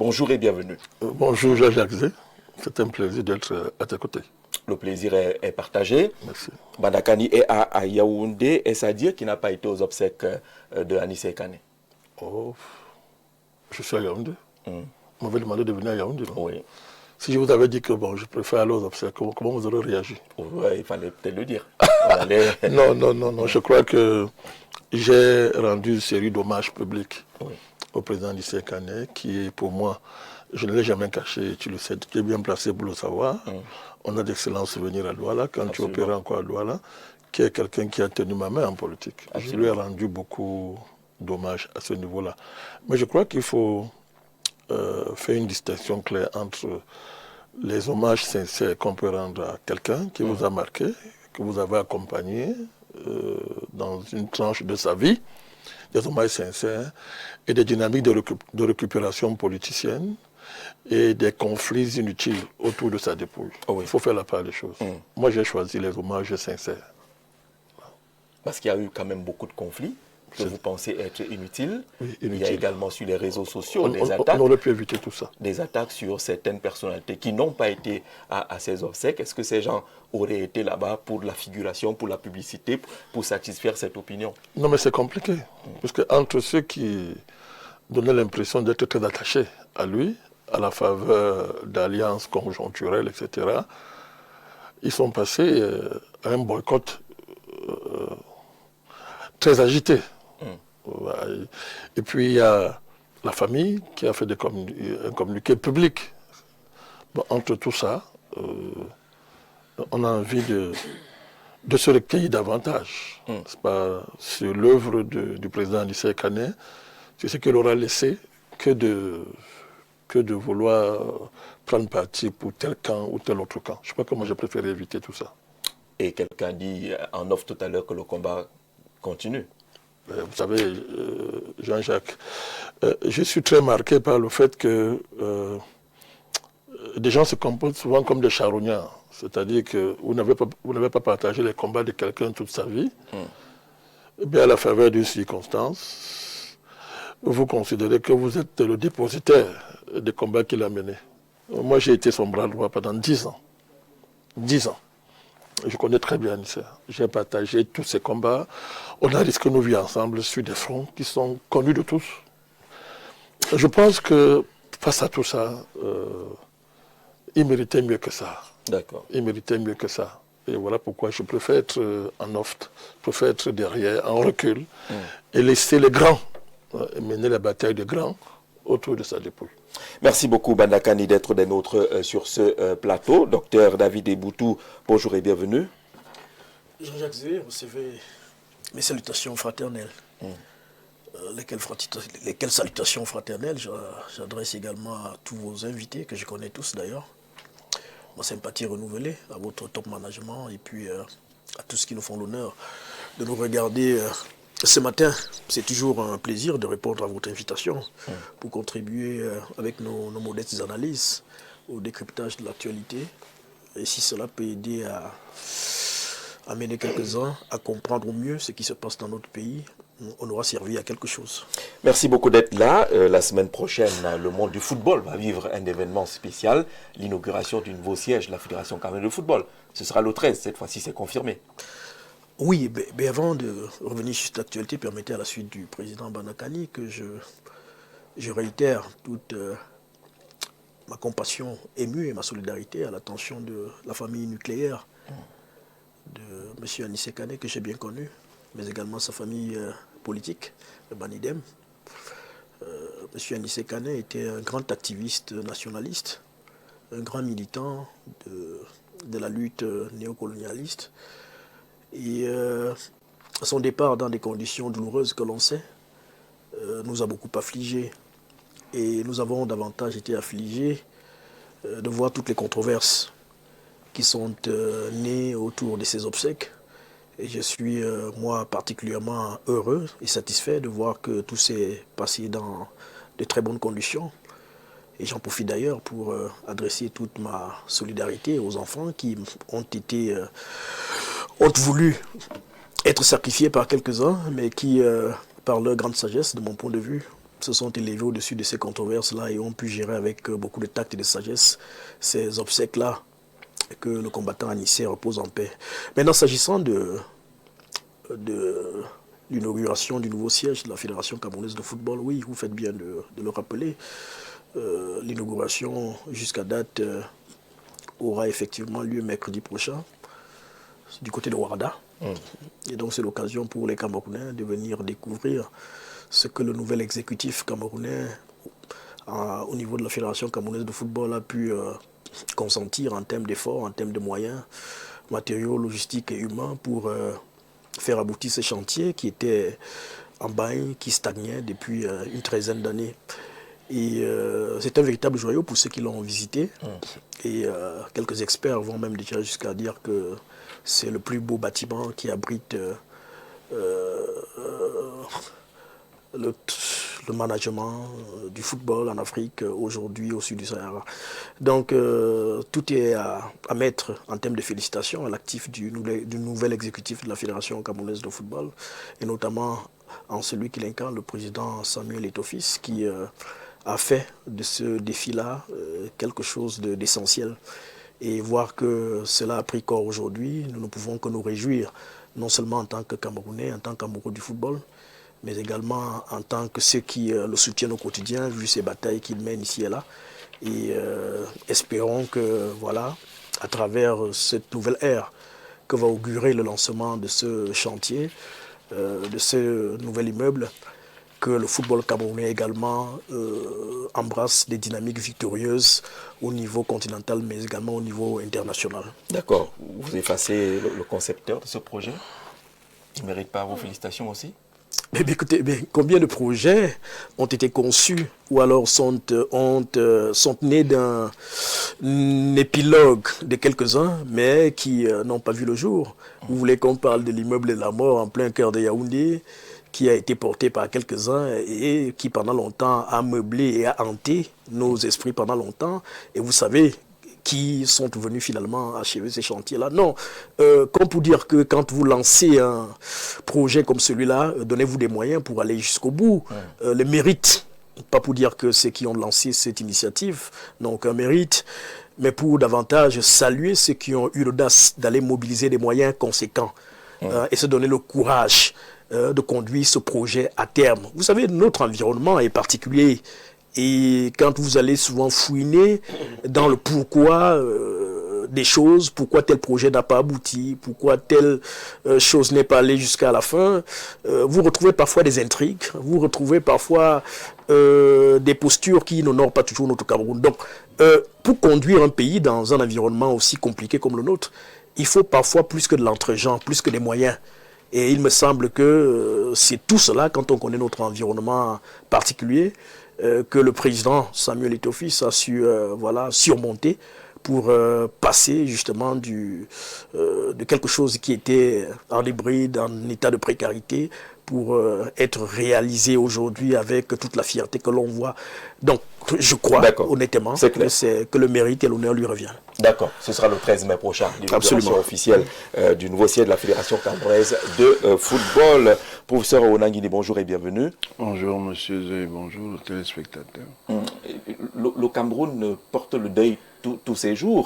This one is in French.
Bonjour et bienvenue. Bonjour Jacques Zé, c'est un plaisir d'être à tes côtés. Le plaisir est partagé. Merci. Bandakani est à Yaoundé. Est-ce à dire qu'il n'a pas été aux obsèques de Anissé Kane? Oh, je suis à Yaoundé. On m'avait demandé de venir à Yaoundé, non? Oui. Si je vous avais dit que bon, je préfère aller aux obsèques, comment vous aurez réagi? Ouais, il fallait peut-être le dire. Non, je crois que j'ai rendu une série d'hommages publics au président Anissé Kane, qui est pour moi, je ne l'ai jamais caché, tu le sais, tu es bien placé pour le savoir. On a d'excellents souvenirs à Douala, quand tu opérais encore à Douala, qui est quelqu'un qui a tenu ma main en politique. Je lui ai rendu beaucoup d'hommages à ce niveau-là. Mais je crois qu'il faut faire une distinction claire entre les hommages sincères qu'on peut rendre à quelqu'un qui vous a marqué, que vous avez accompagné dans une tranche de sa vie, des hommages sincères et des dynamiques de récupération politicienne et des conflits inutiles autour de sa dépouille. Il faut faire la part des choses. Moi, j'ai choisi les hommages sincères. Parce qu'il y a eu quand même beaucoup de conflits que vous pensez être inutiles. Oui, Il y a également sur les réseaux sociaux des attaques. On aurait pu éviter tout ça. Des attaques sur certaines personnalités qui n'ont pas été à ces obsèques. Est-ce que ces gens auraient été là-bas pour la figuration, pour la publicité, pour satisfaire cette opinion? Non, mais c'est compliqué. Parce que entre ceux qui donnaient l'impression d'être très attachés à lui, à la faveur d'alliances conjoncturelles, etc., ils sont passés à un boycott très agité. Et puis il y a la famille qui a fait un communiqué public. Bon, entre tout ça, on a envie de se recueillir davantage. C'est pas sur l'œuvre du président Anissé Kane, c'est ce qu'il aura laissé que de vouloir prendre parti pour tel camp ou tel autre camp. Je crois que moi j'ai préféré éviter tout ça. Et quelqu'un dit en off tout à l'heure que le combat continue. Vous savez, Jean-Jacques, je suis très marqué par le fait que des gens se comportent souvent comme des charognards. C'est-à-dire que vous n'avez pas partagé les combats de quelqu'un toute sa vie. Et bien, à la faveur d'une circonstance, vous considérez que vous êtes le dépositaire des combats qu'il a menés. Moi, j'ai été son bras droit pendant 10 ans. 10 ans. Je connais très bien Anissé. J'ai partagé tous ces combats. On a risqué nos vies ensemble sur des fronts qui sont connus de tous. Je pense que face à tout ça, il méritait mieux que ça. D'accord. Il méritait mieux que ça. Et voilà pourquoi je préfère être en off, je préfère être derrière, en recul, et laisser les grands mener la bataille des grands autour de sa dépouille. Merci beaucoup, Bandakani, d'être des nôtres sur ce plateau. Docteur David Eboutou, bonjour et bienvenue. Jean-Jacques Zé, recevez mes salutations fraternelles. Lesquelles salutations fraternelles j'adresse également à tous vos invités, que je connais tous d'ailleurs. Ma sympathie renouvelée à votre top management et puis à tous qui nous font l'honneur de nous regarder ce matin. C'est toujours un plaisir de répondre à votre invitation pour contribuer avec nos modestes analyses au décryptage de l'actualité. Et si cela peut aider à amener quelques-uns à comprendre au mieux ce qui se passe dans notre pays, on aura servi à quelque chose. Merci beaucoup d'être là. La semaine prochaine, le monde du football va vivre un événement spécial, l'inauguration du nouveau siège de la Fédération camerounaise de football. Ce sera le 13, cette fois-ci c'est confirmé. Oui, mais avant de revenir sur cette actualité, permettez à la suite du président Bandakani que je réitère toute ma compassion émue et ma solidarité à l'attention de la famille nucléaire de M. Anissé Kane, que j'ai bien connu, mais également sa famille politique, le Banidem. M. Anissé Kane était un grand activiste nationaliste, un grand militant de la lutte néocolonialiste. Et son départ dans des conditions douloureuses que l'on sait nous a beaucoup affligés. Et nous avons davantage été affligés de voir toutes les controverses qui sont nées autour de ces obsèques. Et je suis, moi, particulièrement heureux et satisfait de voir que tout s'est passé dans de très bonnes conditions. Et j'en profite d'ailleurs pour adresser toute ma solidarité aux enfants qui ont voulu être sacrifiés par quelques-uns, mais qui, par leur grande sagesse, de mon point de vue, se sont élevés au-dessus de ces controverses-là et ont pu gérer avec beaucoup de tact et de sagesse ces obsèques-là, que le combattant anicien repose en paix. Maintenant, s'agissant de l'inauguration du nouveau siège de la Fédération camerounaise de football, oui, vous faites bien de le rappeler. L'inauguration, jusqu'à date, aura effectivement lieu mercredi prochain, du côté de Ouarda. Et donc, c'est l'occasion pour les Camerounais de venir découvrir ce que le nouvel exécutif camerounais, au niveau de la Fédération camerounaise de football, a pu consentir en termes d'efforts, en termes de moyens matériaux, logistiques et humains pour faire aboutir ces chantiers qui étaient en bail, qui stagnaient depuis une 13aine d'années. Et c'est un véritable joyau pour ceux qui l'ont visité. Et quelques experts vont même déjà jusqu'à dire que c'est le plus beau bâtiment qui abrite le management du football en Afrique aujourd'hui au sud du Sahara. Donc tout est à mettre en termes de félicitations à l'actif du nouvel exécutif de la Fédération camerounaise de football, et notamment en celui qui l'incarne, le président Samuel Eto'o-Fils, qui a fait de ce défi-là quelque chose d'essentiel. Et voir que cela a pris corps aujourd'hui, nous ne pouvons que nous réjouir, non seulement en tant que Camerounais, en tant qu'amoureux du football, mais également en tant que ceux qui le soutiennent au quotidien, vu ces batailles qu'il mène ici et là. Et espérons que, voilà, à travers cette nouvelle ère que va augurer le lancement de ce chantier, de ce nouvel immeuble, que le football camerounais également embrasse des dynamiques victorieuses au niveau continental, mais également au niveau international. D'accord. Vous effacez le concepteur de ce projet. Il ne mérite pas vos félicitations aussi? Mais écoutez, combien de projets ont été conçus ou alors sont nés d'un épilogue de quelques-uns, mais qui n'ont pas vu le jour? Vous voulez qu'on parle de l'immeuble de la mort en plein cœur de Yaoundé, qui a été porté par quelques-uns et qui pendant longtemps a meublé et a hanté nos esprits pendant longtemps. Et vous savez qui sont venus finalement achever ces chantiers-là. Non, comme pour dire que quand vous lancez un projet comme celui-là, donnez-vous des moyens pour aller jusqu'au bout. Le mérite, pas pour dire que ceux qui ont lancé cette initiative n'ont aucun mérite, mais pour davantage saluer ceux qui ont eu l'audace d'aller mobiliser des moyens conséquents et se donner le courage de conduire ce projet à terme. Vous savez, notre environnement est particulier. Et quand vous allez souvent fouiner dans le pourquoi des choses, pourquoi tel projet n'a pas abouti, pourquoi telle chose n'est pas allée jusqu'à la fin, vous retrouvez parfois des intrigues, vous retrouvez parfois des postures qui n'honorent pas toujours notre Cameroun. Donc, pour conduire un pays dans un environnement aussi compliqué comme le nôtre, il faut parfois plus que de l'entre-gens, plus que des moyens. Et il me semble que c'est tout cela, quand on connaît notre environnement particulier, que le président Samuel Eto'o-Fils a su surmonter pour passer justement de quelque chose qui était en hybride, en état de précarité, pour être réalisé aujourd'hui avec toute la fierté que l'on voit. Donc, je crois honnêtement que le mérite et l'honneur lui revient. D'accord, ce sera le 13 mai prochain, l'inauguration officielle du nouveau siège de la Fédération camerounaise de football. Professeur Onangini, bonjour et bienvenue. Bonjour monsieur Zé, bonjour les téléspectateurs. Le Cameroun porte le deuil tous ces jours.